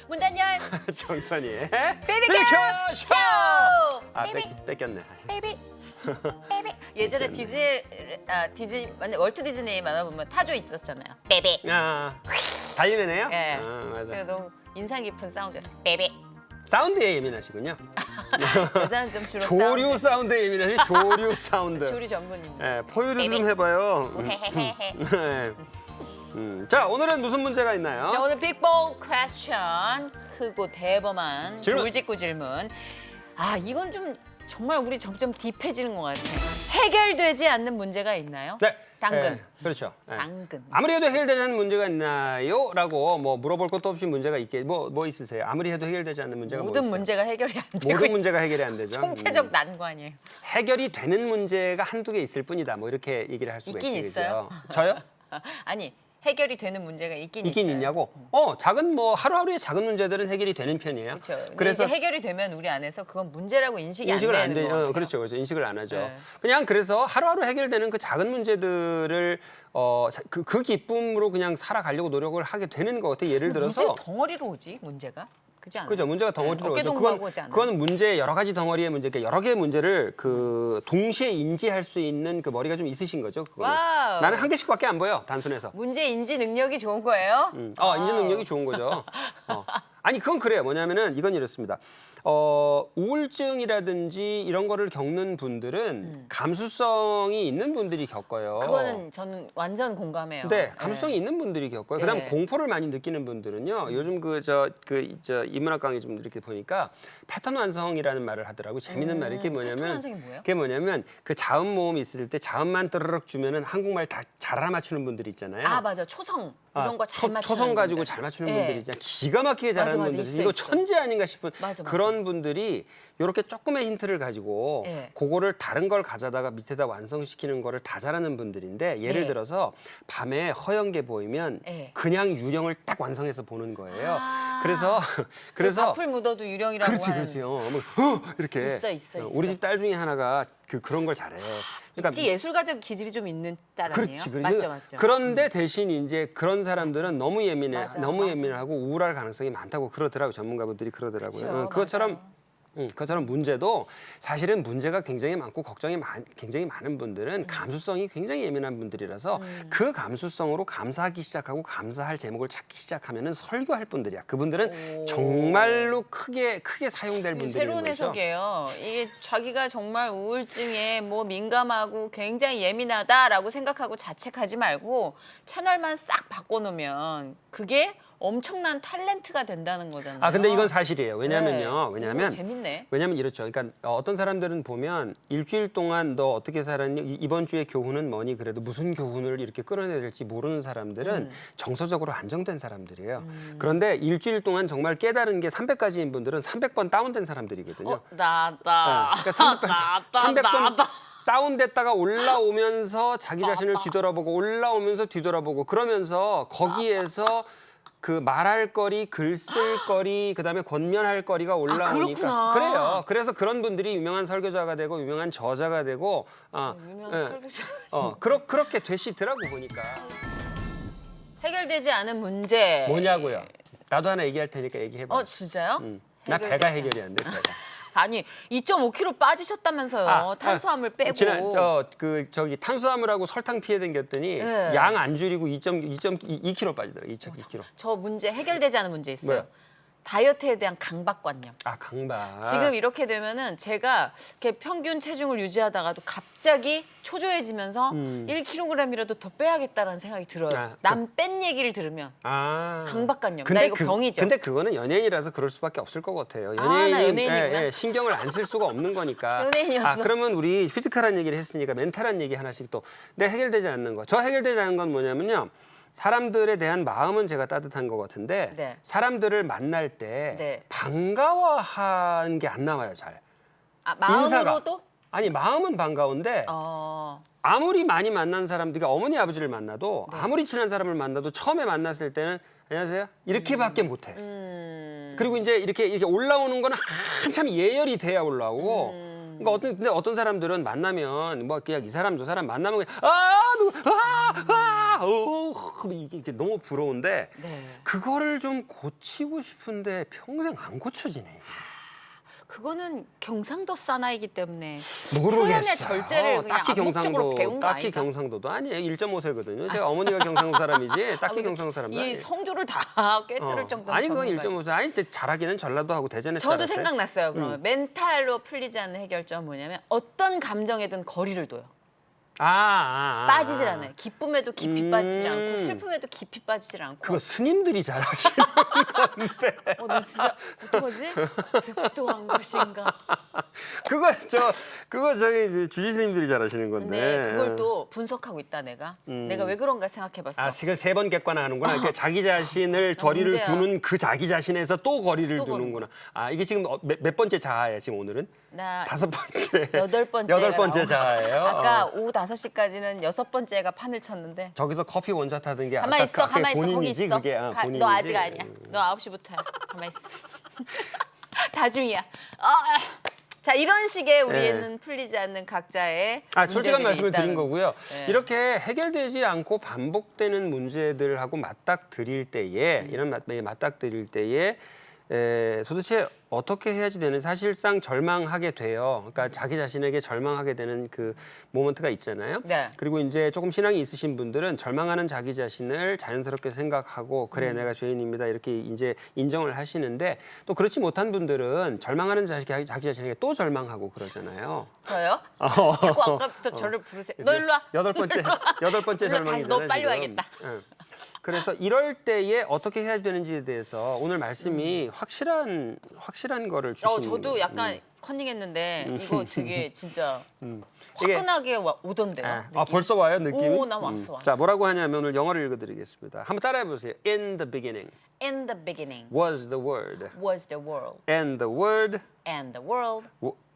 문단열 정선이의 베이비큐 쇼! 아, 베이비. 뺏겼네. 베이비 베이비. 예전에 월트 디즈니 만화 보면 타조 있었잖아요. 베이비. 아, 달리는 애요? 예. 아, 맞아. 너무 인상 깊은 사운드였어요. 베이비. 사운드에 예민하시군요. 여자는 좀 주로 조류 사운드에 예민하시. 조류 사운드. 조류 전문입니다. 예, 포유류 좀 베이비. 해봐요. 헤헤헤헤. 네. 자, 오늘은 무슨 문제가 있나요? 자, 오늘 빅볼 퀘스천, 크고 대범한 질문. 돌직구 질문. 아, 이건 좀 정말 우리 점점 딥해지는 것 같아요. 해결되지 않는 문제가 있나요? 네. 당근. 예, 그렇죠. 예. 당근. 아무리 해도 해결되지 않는 문제가 있나요? 라고 뭐 물어볼 것도 없이 문제가 있게 뭐 있으세요? 아무리 해도 해결되지 않는 문제가 뭐 모든 있어요? 문제가 해결이 안 되고 모든 있어요. 문제가 해결이 안 되죠. 총체적 난관이에요. 해결이 되는 문제가 한두 개 있을 뿐이다. 뭐 이렇게 얘기를 할 수가 있긴 있죠. 있어요? 저요? 아니, 해결이 되는 문제가 있긴 있긴 있어요. 있냐고? 작은 뭐 하루하루의 작은 문제들은 해결이 되는 편이에요. 그렇죠. 그래서 그래서 해결이 되면 우리 안에서 그건 문제라고 인식이 인식을 안 안 되는 돼. 거예요. 그렇죠. 그래서 인식을 안 하죠. 네. 그냥 그래서 하루하루 해결되는 그 작은 문제들을 그 기쁨으로 그냥 살아가려고 노력을 하게 되는 것 같아요. 예를 들어서 문제 덩어리로 오지 문제가? 그렇지 않아요? 그죠. 문제가 덩어리로 오죠. 어깨동무하고 오지 않아요? 그건 문제 여러 가지 덩어리의 문제, 그러니까 여러 개의 문제를 그 동시에 인지할 수 있는 그 머리가 좀 있으신 거죠. 그거는. 와우. 나는 한 개씩밖에 안 보여. 단순해서. 문제 인지 능력이 좋은 거예요? 인지 능력이 좋은 거죠. 아니 그건 그래요. 뭐냐면은 이건 이렇습니다. 우울증이라든지 이런 거를 겪는 분들은 감수성이 있는 분들이 겪어요. 그거는 저는 완전 공감해요. 네, 감수성이 있는 분들이 겪어요. 그다음 예. 공포를 많이 느끼는 분들은요. 요즘 인문학 강의 좀 이렇게 보니까 패턴 완성이라는 말을 하더라고. 재밌는 말이 이게 패턴 뭐냐면 완성이 뭐예요? 그게 뭐냐면 그 자음 모음이 있을 때 자음만 뜨르륵 주면은 한국말 다 잘 알아맞추는 분들이 있잖아요. 아 맞아 초성 이런 거 잘 맞추는 초성 가지고 분들. 잘 맞추는 예. 분들이 있잖아요. 기가 막히게 잘하는 맞아, 분들이 있어, 이거 있어. 천재 아닌가 싶은 맞아, 맞아. 그런 분들이 이렇게 조금의 힌트를 가지고 예. 그거를 다른 걸 가져다가 밑에다 완성시키는 거를 다 잘하는 분들인데 예를 예. 들어서 밤에 허연 게 보이면 예. 그냥 유령을 딱 완성해서 보는 거예요. 아. 그래서 밥풀 묻어도 유령이라고 그렇지 하는. 그렇지 이렇게 있어. 우리 집 딸 중에 하나가 그런 걸 잘해. 특히 예술가적 기질이 좀 있는 딸 아니에요? 그렇지. 맞죠. 그런데 대신 이제 그런 사람들은 너무 예민해, 맞아, 너무 맞아. 예민하고 우울할 가능성이 많다고 그러더라고요. 전문가분들이 그러더라고요. 그렇죠, 그것처럼 문제도 사실은 문제가 굉장히 많고 걱정이 굉장히 많은 분들은 감수성이 굉장히 예민한 분들이라서 그 감수성으로 감사하기 시작하고 감사할 제목을 찾기 시작하면은 설교할 분들이야. 그분들은 정말로 크게 사용될 분들인 새로운 거죠. 해석이에요. 이게 자기가 정말 우울증에 뭐 민감하고 굉장히 예민하다라고 생각하고 자책하지 말고 채널만 싹 바꿔놓으면 그게 엄청난 탤런트가 된다는 거잖아요. 아 근데 이건 사실이에요. 왜냐면요. 이거 재밌네. 왜냐면 이렇죠. 그러니까 어떤 사람들은 보면 일주일 동안 너 어떻게 살았니? 이번 주의 교훈은 뭐니? 그래도 무슨 교훈을 이렇게 끌어내야 될지 모르는 사람들은 정서적으로 안정된 사람들이에요. 그런데 일주일 동안 정말 깨달은 게 300가지인 분들은 300번 다운된 사람들이거든요. 나다. 네. 그러니까 300번 다운됐다가 올라오면서 자기 자신을 뒤돌아보고 올라오면서 뒤돌아보고 그러면서 거기에서 그 말할 거리, 글 쓸 거리, 그다음에 권면할 거리가 올라오니까 그렇구나. 그래요. 그래서 그런 분들이 유명한 설교자가 되고 유명한 저자가 되고 유명한 설교자. 그렇게 되시더라고 보니까. 해결되지 않은 문제. 뭐냐고요? 나도 하나 얘기할 테니까 얘기해 봐. 진짜요? 나 배가 해결되지 해결이 안 돼. 배가. 아니 2.5kg 빠지셨다면서요. 탄수화물 빼고. 지난 저기 탄수화물하고 설탕 피해 댕겼더니 네. 양 안 줄이고 2.2kg 빠지더라고. 2kg. 저 문제 해결되지 않은 문제 있어요. 뭐요? 다이어트에 대한 강박관념. 강박. 지금 이렇게 되면은 제가 이렇게 평균 체중을 유지하다가도 갑자기 초조해지면서 1kg이라도 더 빼야겠다라는 생각이 들어요. 남 뺀 얘기를 들으면 강박관념. 나 이거 병이죠. 근데 그거는 연예인이라서 그럴 수밖에 없을 것 같아요. 나 연예인은 연예인이구나. 신경을 안 쓸 수가 없는 거니까. 연예인이었어. 그러면 우리 피지컬한 얘기를 했으니까 멘탈한 얘기 하나씩 또. 내 해결되지 않는 거. 저 해결되지 않는 건 뭐냐면요. 사람들에 대한 마음은 제가 따뜻한 것 같은데 네. 사람들을 만날 때 네. 반가워하는 게 안 나와요, 잘. 마음으로도? 아니, 마음은 반가운데 아무리 많이 만난 사람들, 그러니까 어머니 아버지를 만나도 아무리 친한 사람을 만나도 처음에 만났을 때는 안녕하세요 이렇게밖에 못해. 그리고 이제 이렇게 올라오는 거는 한참 예열이 돼야 올라오고. 그러니까 어떤 사람들은 만나면 뭐 그냥 이 사람 저 사람 만나면 그냥 이게 너무 부러운데 네. 그거를 좀 고치고 싶은데 평생 안 고쳐지네. 그거는 경상도 사나이기 때문에 모르겠어요. 표현의 절제를 그냥 딱히 암묵적으로 배운 거 딱히 아닌가? 경상도도 아니에요. 1.5세거든요. 제가 어머니가 경상도 사람이지 딱히 경상도 사람도 이 아니에요. 성조를 다 꿰뚫을 정도로 아니 그건 전문가지. 1.5세. 아니 잘하기는 전라도하고 대전에 저도 살았어요. 생각났어요. 그러면 멘탈로 풀리지 않는 해결점은 뭐냐면 어떤 감정에든 거리를 둬요. 빠지질 않아요. 기쁨에도 깊이 빠지질 않고 슬픔에도 깊이 빠지질 않고. 그거 스님들이 잘하시는 건데. 나 진짜 어떡하지? 득도한 것인가? 그거 저기 주지 스님들이 잘하시는 건데. 근데 그걸 또 분석하고 있다 내가. 내가 왜 그런가 생각해봤어. 지금 3번 객관화하는구나. 그러니까 자기 자신을 거리를 문제야. 두는 그 자기 자신에서 또 거리를 또 두는구나. 이게 지금 몇 번째 자아예요, 지금 오늘은? 나 5번째. 8번째. 8번째 자아예요. 아까 오후 5시까지는 6번째가 판을 쳤는데. 저기서 커피 원샷 하던 게 가만히 있어, 그게 가만히 있어. 거기 본인이지, 있어. 그게. 본인이지. 너 아직 아니야. 너 9시부터야. 가만히 있어. 다중이야. 자, 이런 식의 우리는 풀리지 않는 각자의 솔직한 문제들이 말씀을 드린 있다는 거고요. 네. 이렇게 해결되지 않고 반복되는 문제들하고 맞닥뜨릴 때에 이런 맞닥뜨릴 때에 도대체 어떻게 해야지 되는 사실상 절망하게 돼요. 그러니까 자기 자신에게 절망하게 되는 그 모먼트가 있잖아요. 네. 그리고 이제 조금 신앙이 있으신 분들은 절망하는 자기 자신을 자연스럽게 생각하고 그래 내가 죄인입니다 이렇게 이제 인정을 하시는데 또 그렇지 못한 분들은 절망하는 자기 자신에게 또 절망하고 그러잖아요. 저요? 자꾸 아까부터 저를 부르세요. 너 일로 와. 여덟 번째 일로 와. 절망이잖아요. 너 빨리 지금. 와야겠다. 응. 그래서 이럴 때에 어떻게 해야 되는지에 대해서 오늘 말씀이 확실한 거를 주시는 저도 약간 컨닝했는데 이거 되게 진짜 이게- 화끈하게 오던데요. 벌써 와요 느낌이? 오, 나 왔어. 자 뭐라고 하냐면 오늘 영어를 읽어드리겠습니다. 한번 따라해 보세요. In the beginning In the beginning was the word, was the world, and the word and the world,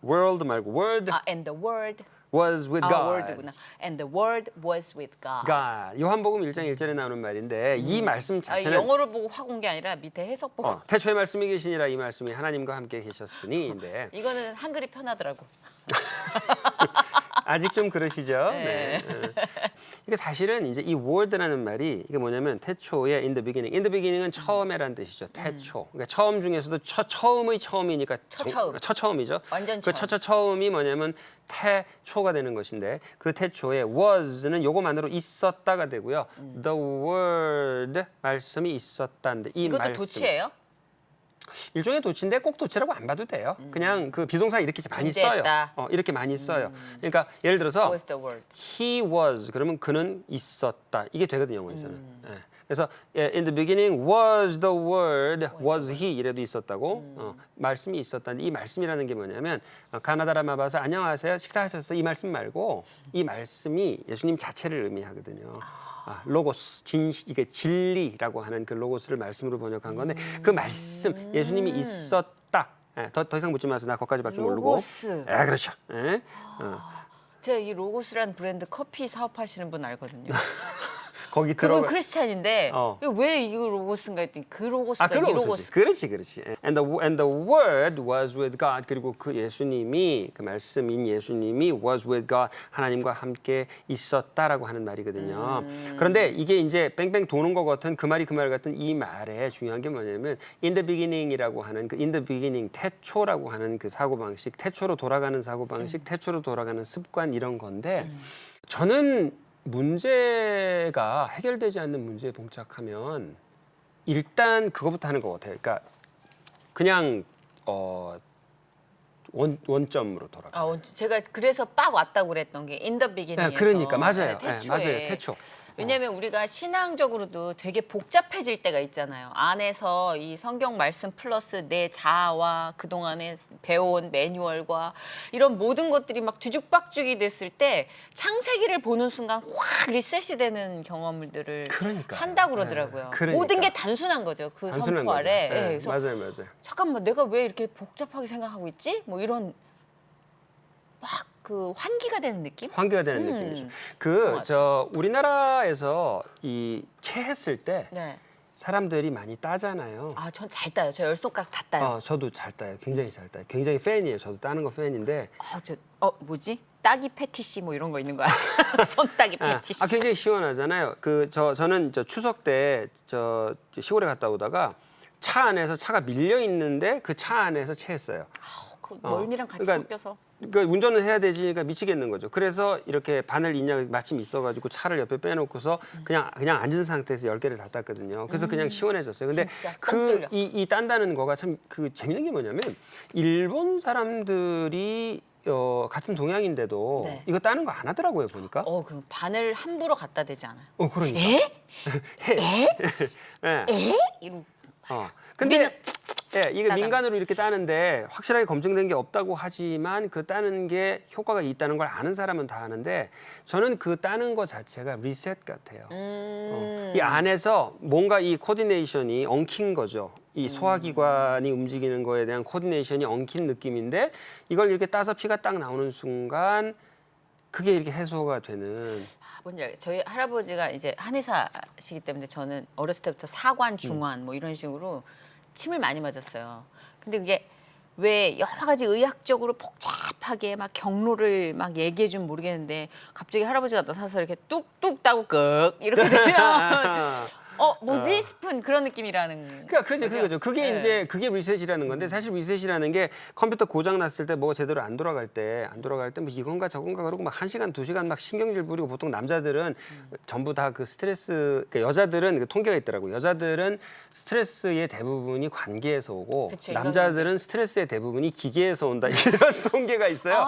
world 말고 word and the word, was with God. word구나. And the word was with God. God. 요한복음 1장 1절에 나오는 말인데 이 말씀 자체는 영어를 보고 확 온 게 아니라 밑에 해석 보고. 태초에 말씀이 계시니라 이 말씀이 하나님과 함께 계셨으니인데 이거는 한글이 편하더라고. 아직 좀 그러시죠? 네. 이게 사실은 이제 이 word라는 말이 이게 뭐냐면 태초에 in the beginning. in the beginning은 처음에란 뜻이죠. 태초. 그러니까 처음 중에서도 처음의 처음이니까 처처음. 처음이죠. 완전 그 처음. 처음이 뭐냐면 태초가 되는 것인데 그 태초에 was는 요거만으로 있었다가 되고요. the word 말씀이 있었다는데 이 이것도 말씀 도치예요? 일종의 도치인데 꼭 도치라고 안 봐도 돼요. 그냥 그 비동사 이렇게 많이 써요. 존재했다. 이렇게 많이 써요. 그러니까 예를 들어서 Was the word. he was 그러면 그는 있었다 이게 되거든요 영어에서는. 예. 그래서 in the beginning was the word was he 이래도 있었다고 말씀이 있었다는데 이 말씀이라는 게 뭐냐면 가나다라 마바서 안녕하세요 식사하셨어요 이 말씀 말고 이 말씀이 예수님 자체를 의미하거든요. 로고스 이게 진리라고 하는 그 로고스를 말씀으로 번역한 건데 그 말씀 예수님이 있었다. 더 이상 묻지 마세요. 나 거기까지밖에 모르고. 로고스. 그렇죠. 제가 이 로고스라는 브랜드 커피 사업하시는 분 알거든요. 거기 그분 들어가. 크리스찬인데 이거 왜 이거 로고스인가 했더니 그 로고스가 그 이 로고스지. 로고스. 그렇지. And the word was with God. 그리고 그 예수님이 그 말씀인 예수님이 was with God. 하나님과 함께 있었다라고 하는 말이거든요. 그런데 이게 이제 뺑뺑 도는 것 같은 그 말이 그 말 같은 이 말에 중요한 게 뭐냐면 in the beginning이라고 하는 그 in the beginning 태초라고 하는 그 사고 방식, 태초로 돌아가는 사고 방식, 태초로 돌아가는 습관 이런 건데 저는 문제가 해결되지 않는 문제에 봉착하면 일단 그거부터 하는 것 같아요. 그러니까 그냥 원점으로 돌아가. 제가 그래서 빡 왔다고 그랬던 게 in the beginning에서. 그러니까 맞아요. 태초에. 맞아요. 태초. 왜냐하면 우리가 신앙적으로도 되게 복잡해질 때가 있잖아요. 안에서 이 성경 말씀 플러스 내 자아와 그동안에 배워온 매뉴얼과 이런 모든 것들이 막 뒤죽박죽이 됐을 때 창세기를 보는 순간 확 리셋이 되는 경험들을 그러니까요. 한다고 그러더라고요. 그러니까. 모든 게 단순한 거죠. 그 단순한 선포 아래. 거죠. 그래서 맞아요. 잠깐만 내가 왜 이렇게 복잡하게 생각하고 있지? 뭐 이런 막 그 환기가 되는 느낌? 환기가 되는 느낌이죠. 우리나라에서 이 체했을 때 네. 사람들이 많이 따잖아요. 전 잘 따요. 저 10손가락 다 따요. 저도 잘 따요. 굉장히 잘 따요. 굉장히 팬이에요. 저도 따는 거 팬인데 뭐지? 따기 패티시 뭐 이런 거 있는 거야. 손따기 패티시. 굉장히 시원하잖아요. 저는 추석 때 시골에 갔다 오다가 차 안에서 차가 밀려 있는데 그 차 안에서 체했어요. 그 멀미랑 같이 그러니까 섞여서. 그러니까 운전을 해야 되지니까 미치겠는 거죠. 그래서 이렇게 바늘 인양 마침 있어가지고 차를 옆에 빼놓고서 그냥 앉은 상태에서 10개를 다 땄거든요. 그래서 그냥 시원해졌어요. 근데 진짜 뻥 뚫려. 이 딴다는 거가 참 재밌는 게 뭐냐면 일본 사람들이 같은 동양인데도 네. 이거 따는 거 안 하더라고요 보니까. 그 바늘 함부로 갖다 대지 않아요. 그러니까. 에? 네. 이런. 근데 이게 따당. 민간으로 이렇게 따는데 확실하게 검증된 게 없다고 하지만 그 따는 게 효과가 있다는 걸 아는 사람은 다 아는데 저는 그 따는 거 자체가 리셋 같아요. 이 안에서 뭔가 이 코디네이션이 엉킨 거죠. 이 소화기관이 움직이는 거에 대한 코디네이션이 엉킨 느낌인데 이걸 이렇게 따서 피가 딱 나오는 순간 그게 이렇게 해소가 되는. 뭔지 알겠어요. 저희 할아버지가 이제 한의사시기 때문에 저는 어렸을 때부터 사관, 중환 뭐 이런 식으로 침을 많이 맞았어요. 근데 그게 왜 여러 가지 의학적으로 복잡하게 막 경로를 막 얘기해 주면 모르겠는데 갑자기 할아버지가 나타나서 이렇게 뚝뚝 따고 끄 이렇게 되면 뭐지 싶은 그런 느낌이라는. 그러니까 그죠. 그게 네. 이제 그게 리셋이라는 건데 사실 리셋이라는 게 컴퓨터 고장 났을 때 뭐가 제대로 안 돌아갈 때 뭐 이건가 저건가 그러고 막 1시간, 2시간 막 신경질 부리고 보통 남자들은 전부 다 그 스트레스 그러니까 여자들은 그 통계가 있더라고요. 여자들은 스트레스의 대부분이 관계에서 오고 그쵸, 남자들은 스트레스의 대부분이 기계에서 온다 이런 통계가 있어요.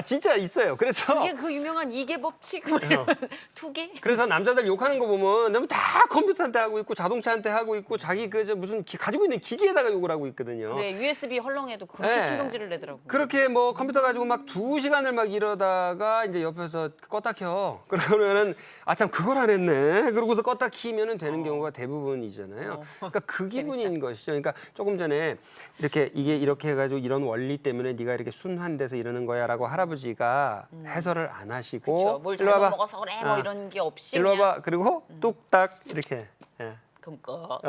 진짜 있어요. 그래서 이게 그 유명한 이계 법칙 뭐 이런 투계. 그래서 남자들 욕하는 거 보면 너무 다 컴퓨터한테 하고 있고 자동차한테 하고 있고 자기 무슨 가지고 있는 기기에다가 욕을 하고 있거든요. 그래 USB 헐렁해도 그렇게 네. 신경질을 내더라고. 그렇게 뭐 컴퓨터 가지고 막 2시간을 막 이러다가 이제 옆에서 껐다 켜. 그러면은 참 그걸 안 했네. 그러고서 껐다 키면은 되는 경우가 대부분이잖아요. 그러니까 그 기분인 것이죠. 그러니까 조금 전에 이게 이렇게 해가지고 이런 원리 때문에 네가 이렇게 순환돼서 이러는 거야라고 할아버지가 해설을 안 하시고 그렇죠. 뭘 일로 잘못 와봐. 먹어서 그래 뭐 이런 게 없이 일로 그냥 와봐. 그리고 뚝딱 이렇게. 예. 그럼 꺼.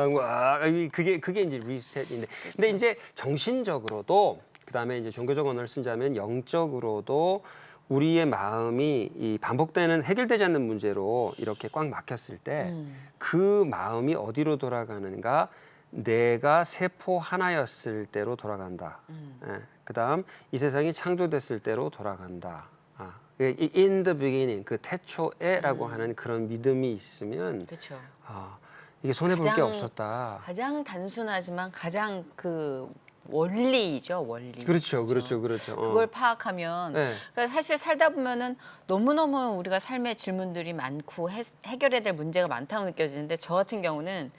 그게 이제 리셋인데. 근데 이제 정신적으로도 그다음에 이제 종교적 언어를 쓴다면 영적으로도 우리의 마음이 이 반복되는 해결되지 않는 문제로 이렇게 꽉 막혔을 때 그 마음이 어디로 돌아가는가? 내가 세포 하나였을 때로 돌아간다. 그다음 이 세상이 창조됐을 때로 돌아간다. in the beginning 그 태초에라고 하는 그런 믿음이 있으면 그렇죠. 이게 손해 볼 게 없었다. 가장 단순하지만 가장 그 원리죠, 원리. 그렇죠. 그걸 파악하면 네. 그러니까 사실 살다 보면은 너무너무 우리가 삶의 질문들이 많고 해결해야 될 문제가 많다고 느껴지는데 저 같은 경우는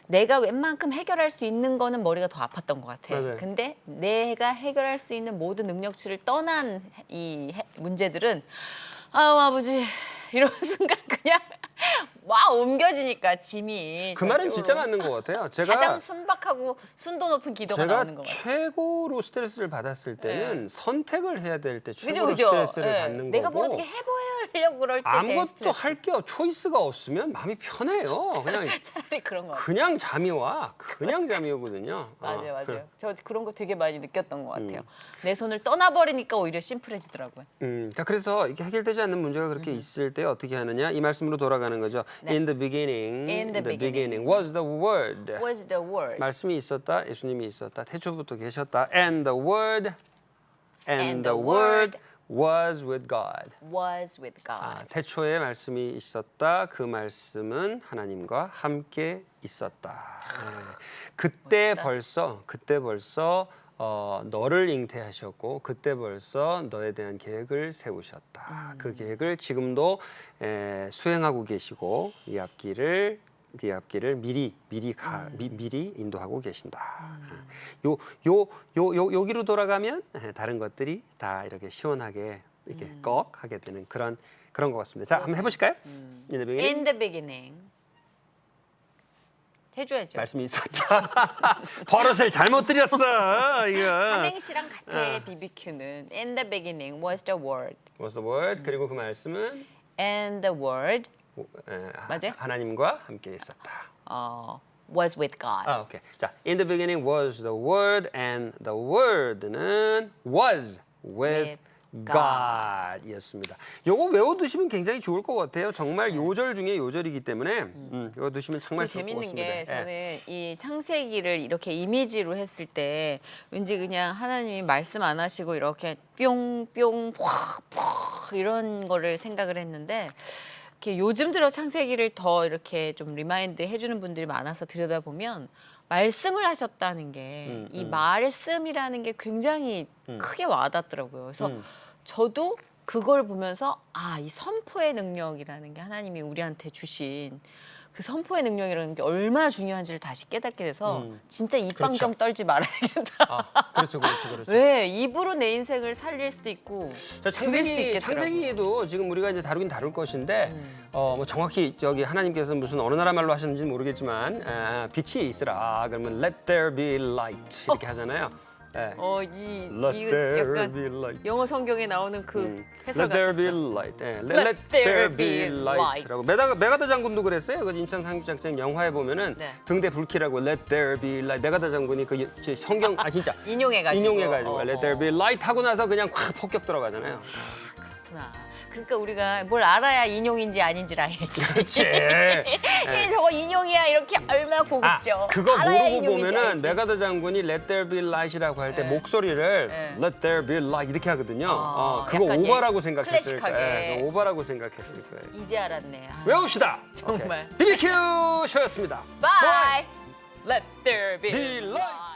내가 웬만큼 해결할 수 있는 거는 머리가 더 아팠던 것 같아요. 맞아요. 근데 내가 해결할 수 있는 모든 능력치를 떠난 이 문제들은 아버지 이런 순간 그냥 와 옮겨지니까 짐이. 그 말은 저쪽으로. 진짜 맞는 것 같아요. 가장 순박하고 순도 높은 기도가 제가 나오는 것 같아요. 최고로 스트레스를 받았을 때는 선택을 해야 될 때 최고로 그죠? 스트레스를 예. 받는 내가 거고. 뭘 어떻게 해보려고 그럴 때 제일 아무것도 스트레스. 할 게 초이스가 없으면 마음이 편해요. 그냥 차라리 그런 거 같아요. 그냥 잠이 와. 그냥 잠이 오거든요. 맞아요. 저 그런 거 되게 많이 느꼈던 것 같아요. 내 손을 떠나버리니까 오히려 심플해지더라고요. 자 그래서 이게 해결되지 않는 문제가 그렇게 있을 때 어떻게 하느냐 이 말씀으로 돌아가는 거죠. 네. In the beginning, In the beginning. was the word. Was the word. 말씀이 있었다, 예수님이 있었다, 태초부터 계셨다. And the word was with God. Was with God. 태초에 말씀이 있었다. 그 말씀은 하나님과 함께 있었다. 그때 벌써 너를 잉태하셨고 그때 벌써 너에 대한 계획을 세우셨다. 그 계획을 지금도 수행하고 계시고 이 앞길을 미리 인도하고 계신다. 여기로 돌아가면 다른 것들이 다 이렇게 시원하게 이렇게 꺽 하게 되는 그런 것 같습니다. 자, 한번 해보실까요? In the beginning. 해줘야죠. 말씀이 있었다. 버릇을 잘못 들였어. 이거. 삼행시랑 같아. BBQ는 In the beginning was the word. Was the word. 그리고 그 말씀은 And the word 맞아요? 하나님과 함께 있었다. was with God. 오케이. 자, in the beginning was the word, and the word는 was with God이었습니다. 요거 외워두시면 굉장히 좋을 것 같아요. 정말 요절 중에 요절이기 때문에 외워두시면 정말 그 좋을 것 재밌는 같습니다. 게 저는 이 창세기를 이렇게 이미지로 했을 때 왠지 그냥 하나님이 말씀 안 하시고 이렇게 뿅뿅 확 이런 거를 생각을 했는데 이렇게 요즘 들어 창세기를 더 이렇게 좀 리마인드 해주는 분들이 많아서 들여다보면 말씀을 하셨다는 게 이 말씀이라는 게 굉장히 크게 와닿더라고요. 그래서 저도 그걸 보면서 이 선포의 능력이라는 게 하나님이 우리한테 주신 그 선포의 능력이라는 게 얼마나 중요한지를 다시 깨닫게 돼서 진짜 입방정 떨지 말아야겠다. 그렇죠. 왜 입으로 내 인생을 살릴 수도 있고 자, 죽일 수도 있겠더라고요. 창세기도 지금 우리가 이제 다루긴 다룰 것인데 뭐 정확히 저기 하나님께서 무슨 어느 나라 말로 하셨는지는 모르겠지만 빛이 있으라 그러면 let there be light 이렇게 하잖아요. 네. 이거 there 약간 be light. 영어 성경에 나오는 그 해설 Let there 같았어. be light. 네. Let there be light라고. 메가더 장군도 그랬어요. 그 임창 상륙작전 영화에 보면은 네. 등대 불키라고 Let there be light. 메가더 장군이 그 성경 진짜 인용해가지고 Let there be light 하고 나서 그냥 확 폭격 들어가잖아요. 그렇구나. 그러니까 우리가 뭘 알아야 인용인지 아닌지를 알겠지. 그렇지. 이 저거 인용이야 이렇게 얼마나 고급져. 그거 알아야 모르고 인용인지 보면은 알지. 메가더 장군이 Let there be light이라고 할 때 네. 목소리를 네. Let there be light 이렇게 하거든요. 그거 약간 오바라고 생각했을 클래식하게. 거예요. 그거 오바라고 생각했을 거예요. 이제 알았네. 외웁시다. 정말. BBQ 쇼였습니다. Bye. Let there be be light.